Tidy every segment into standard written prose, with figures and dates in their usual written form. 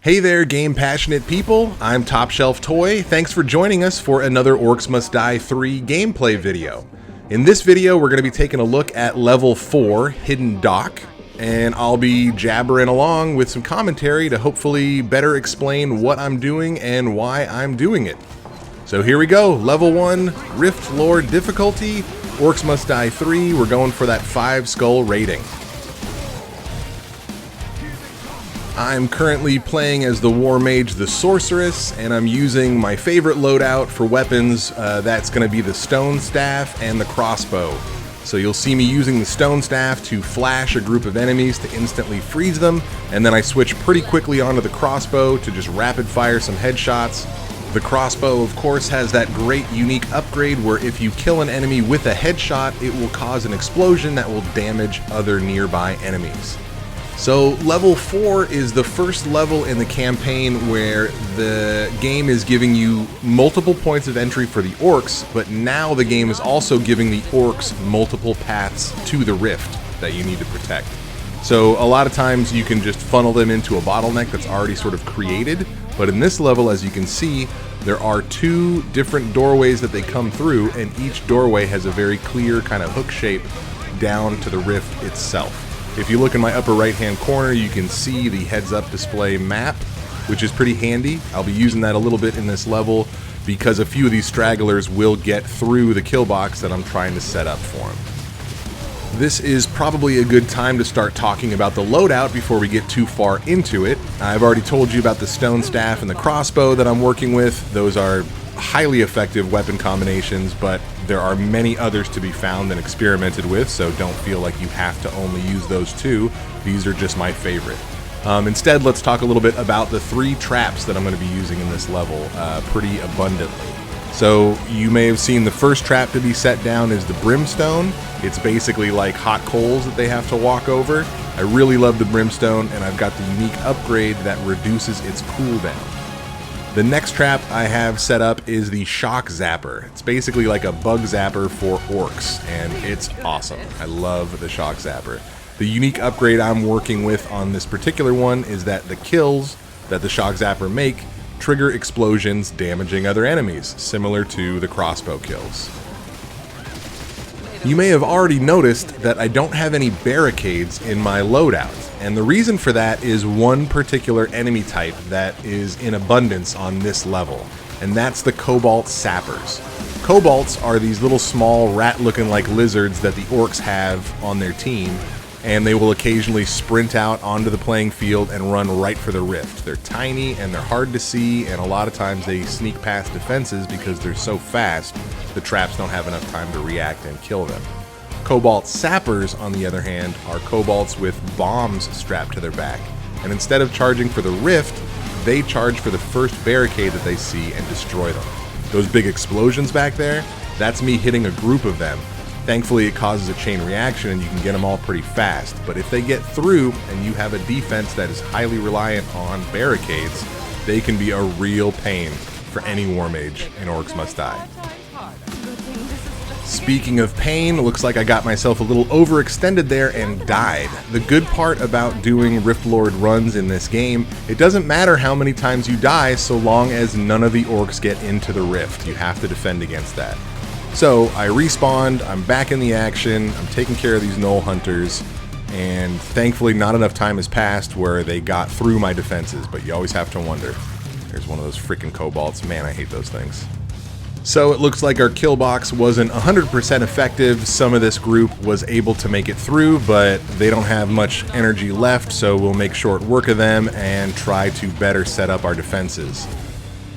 Hey there, game passionate people. I'm TopShelfToy. Thanks for joining us for another Orcs Must Die 3 gameplay video. In this video, we're going to be taking a look at level 4, Hidden Dock, and I'll be jabbering along with some commentary to hopefully better explain what I'm doing and why I'm doing it. So here we go, level 1, Rift Lord difficulty, Orcs Must Die 3. We're going for that 5 skull rating. I'm currently playing as the War Mage, the Sorceress, and I'm using my favorite loadout for weapons. That's going to be the Stone Staff and the Crossbow. So you'll see me using the Stone Staff to flash a group of enemies to instantly freeze them, and then I switch pretty quickly onto the Crossbow to just rapid fire some headshots. The Crossbow, of course, has that great unique upgrade where if you kill an enemy with a headshot, it will cause an explosion that will damage other nearby enemies. So level 4 is the first level in the campaign where the game is giving you multiple points of entry for the Orcs, but now the game is also giving the Orcs multiple paths to the Rift that you need to protect. So a lot of times you can just funnel them into a bottleneck that's already sort of created, but in this level, as you can see, there are 2 different doorways that they come through, and each doorway has a very clear kind of hook shape down to the Rift itself. If you look in my upper right hand corner, you can see the heads-up display map, which is pretty handy. I'll be using that a little bit in this level because a few of these stragglers will get through the kill box that I'm trying to set up for them. This is probably a good time to start talking about the loadout before we get too far into it. I've already told you about the Stone Staff and the Crossbow that I'm working with. Those are highly effective weapon combinations, but there are many others to be found and experimented with, so don't feel like you have to only use those 2. These are just my favorite. Instead, let's talk a little bit about the 3 traps that I'm going to be using in this level pretty abundantly. So you may have seen the first trap to be set down is the Brimstone. It's basically like hot coals that they have to walk over. I really love the Brimstone, and I've got the unique upgrade that reduces its cooldown. The next trap I have set up is the Shock Zapper. It's basically like a bug zapper for Orcs, and it's awesome. I love the Shock Zapper. The unique upgrade I'm working with on this particular one is that the kills that the Shock Zapper make trigger explosions damaging other enemies, similar to the crossbow kills. You may have already noticed that I don't have any barricades in my loadout, and the reason for that is one particular enemy type that is in abundance on this level, and that's the Cobalt Sappers. Cobalts are these little small rat-looking like lizards that the Orcs have on their team, and they will occasionally sprint out onto the playing field and run right for the Rift. They're tiny and they're hard to see, and a lot of times they sneak past defenses because they're so fast, the traps don't have enough time to react and kill them. Cobalt Sappers, on the other hand, are kobolds with bombs strapped to their back, and instead of charging for the Rift, they charge for the first barricade that they see and destroy them. Those big explosions back there, that's me hitting a group of them. Thankfully, it causes a chain reaction and you can get them all pretty fast, but if they get through and you have a defense that is highly reliant on barricades, they can be a real pain for any War Mage in Orcs Must Die. Speaking of pain, looks like I got myself a little overextended there and died. The good part about doing Rift Lord runs in this game, it doesn't matter how many times you die so long as none of the Orcs get into the Rift. You have to defend against that. So I respawned, I'm back in the action, I'm taking care of these Gnoll Hunters, and thankfully not enough time has passed where they got through my defenses, but you always have to wonder. There's one of those freaking kobolds. Man, I hate those things. So it looks like our kill box wasn't 100% effective. Some of this group was able to make it through, but they don't have much energy left, so we'll make short work of them and try to better set up our defenses.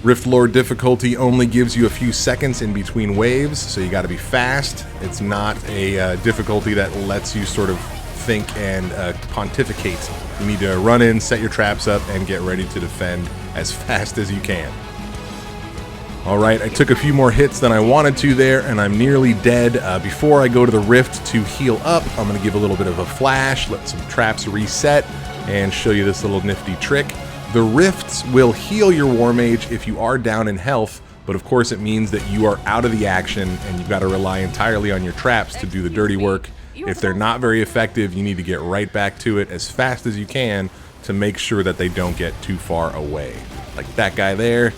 Rift Lord difficulty only gives you a few seconds in between waves, so you gotta be fast. It's not a difficulty that lets you sort of think and pontificate. You need to run in, set your traps up, and get ready to defend as fast as you can. Alright, I took a few more hits than I wanted to there, and I'm nearly dead. Before I go to the Rift to heal up, I'm going to give a little bit of a flash, let some traps reset, and show you this little nifty trick. The Rifts will heal your War Mage if you are down in health, but of course it means that you are out of the action, and you've got to rely entirely on your traps to do the dirty work. If they're not very effective, you need to get right back to it as fast as you can to make sure that they don't get too far away. Like that guy there.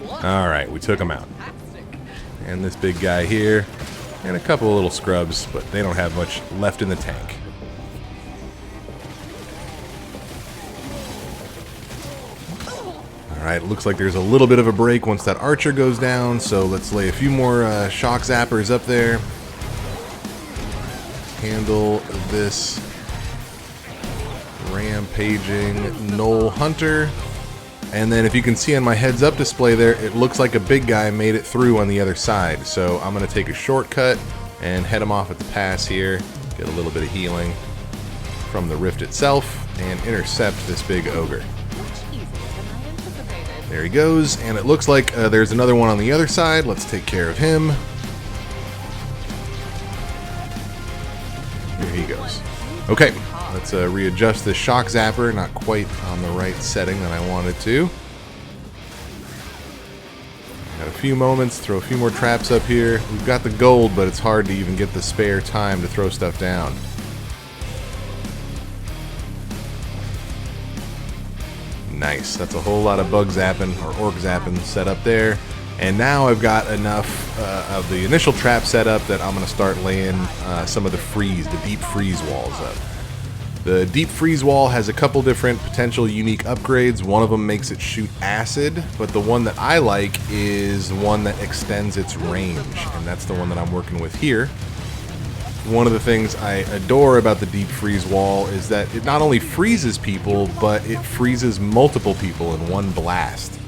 Alright, we took him out. And this big guy here. And a couple of little scrubs, but they don't have much left in the tank. Alright, looks like there's a little bit of a break once that archer goes down, so let's lay a few more shock zappers up there. Handle this rampaging Gnoll Hunter. And then if you can see on my heads up display there, it looks like a big guy made it through on the other side. So I'm going to take a shortcut and head him off at the pass here. Get a little bit of healing from the rift itself and intercept this big ogre. There he goes, and it looks like there's another one on the other side. Let's take care of him. There he goes. Okay, let's readjust this shock zapper. Not quite on the right setting that I wanted to. Got a few moments, throw a few more traps up here. We've got the gold, but it's hard to even get the spare time to throw stuff down. Nice, that's a whole lot of bug zapping, or orc zapping set up there. And now I've got enough of the initial trap set up that I'm going to start laying some of the deep freeze walls up. The deep freeze wall has a couple different potential unique upgrades. One of them makes it shoot acid, but the one that I like is one that extends its range, and that's the one that I'm working with here. One of the things I adore about the deep freeze wall is that it not only freezes people, but it freezes multiple people in one blast.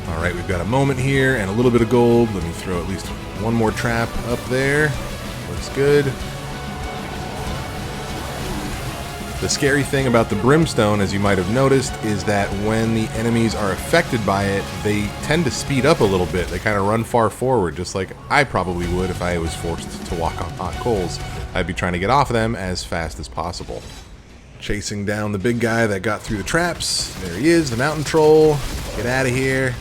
Alright, we've got a moment here and a little bit of gold. Let me throw at least one more trap up there. Looks good. The scary thing about the brimstone, as you might have noticed, is that when the enemies are affected by it, they tend to speed up a little bit. They kind of run far forward, just like I probably would if I was forced to walk on hot coals. I'd be trying to get off of them as fast as possible. Chasing down the big guy that got through the traps. There he is, the mountain troll. Get out of here.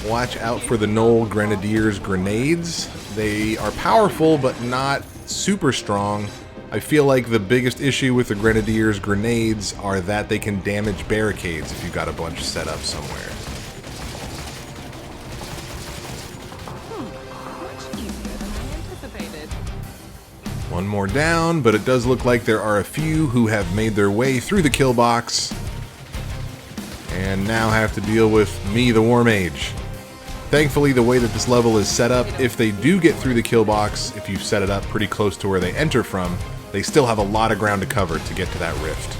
Watch out for the Gnoll Grenadier's grenades. They are powerful, but not super strong. I feel like the biggest issue with the Grenadier's grenades are that they can damage barricades if you've got a bunch set up somewhere. One more down, but it does look like there are a few who have made their way through the kill box and now have to deal with me, the War Mage. Thankfully, the way that this level is set up, if they do get through the kill box, if you set it up pretty close to where they enter from, they still have a lot of ground to cover to get to that rift.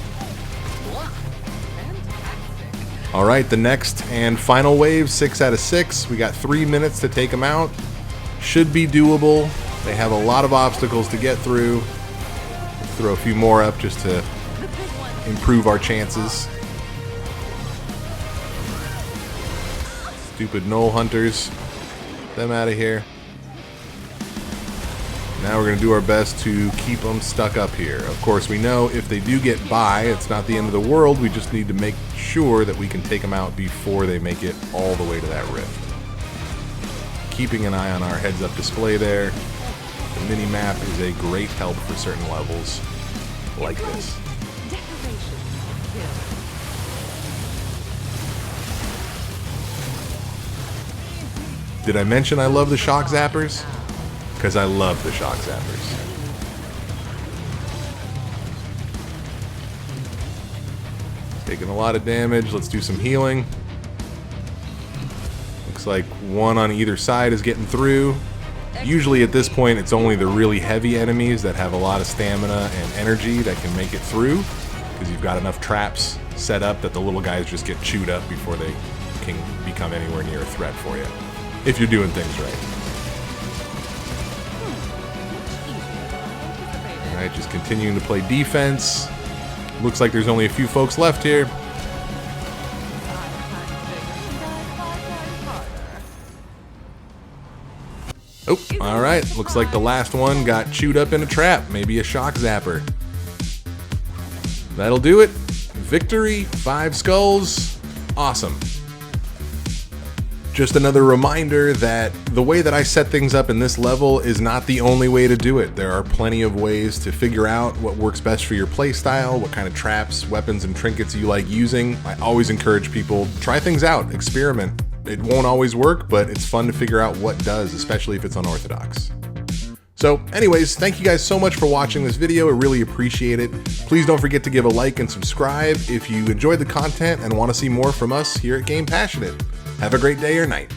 Alright, the next and final wave, 6 out of 6. We got 3 minutes to take them out. Should be doable. They have a lot of obstacles to get through. Let's throw a few more up just to improve our chances. Stupid Gnoll Hunters. Get them out of here. Now we're going to do our best to keep them stuck up here. Of course, we know if they do get by, it's not the end of the world. We just need to make sure that we can take them out before they make it all the way to that rift. Keeping an eye on our heads-up display there. The mini-map is a great help for certain levels like this. Did I mention I love the shock zappers? Because I love the shock zappers. Taking a lot of damage. Let's do some healing. Looks like one on either side is getting through. Usually at this point it's only the really heavy enemies that have a lot of stamina and energy that can make it through, because you've got enough traps set up that the little guys just get chewed up before they can become anywhere near a threat for you, if you're doing things right. Alright, just continuing to play defense. Looks like there's only a few folks left here. Oh, alright. Looks like the last one got chewed up in a trap. Maybe a shock zapper. That'll do it. Victory, 5 skulls. Awesome. Just another reminder that the way that I set things up in this level is not the only way to do it. There are plenty of ways to figure out what works best for your playstyle, what kind of traps, weapons, and trinkets you like using. I always encourage people, try things out, experiment. It won't always work, but it's fun to figure out what does, especially if it's unorthodox. So anyways, thank you guys so much for watching this video. I really appreciate it. Please don't forget to give a like and subscribe if you enjoyed the content and want to see more from us here at Game Passionate. Have a great day or night.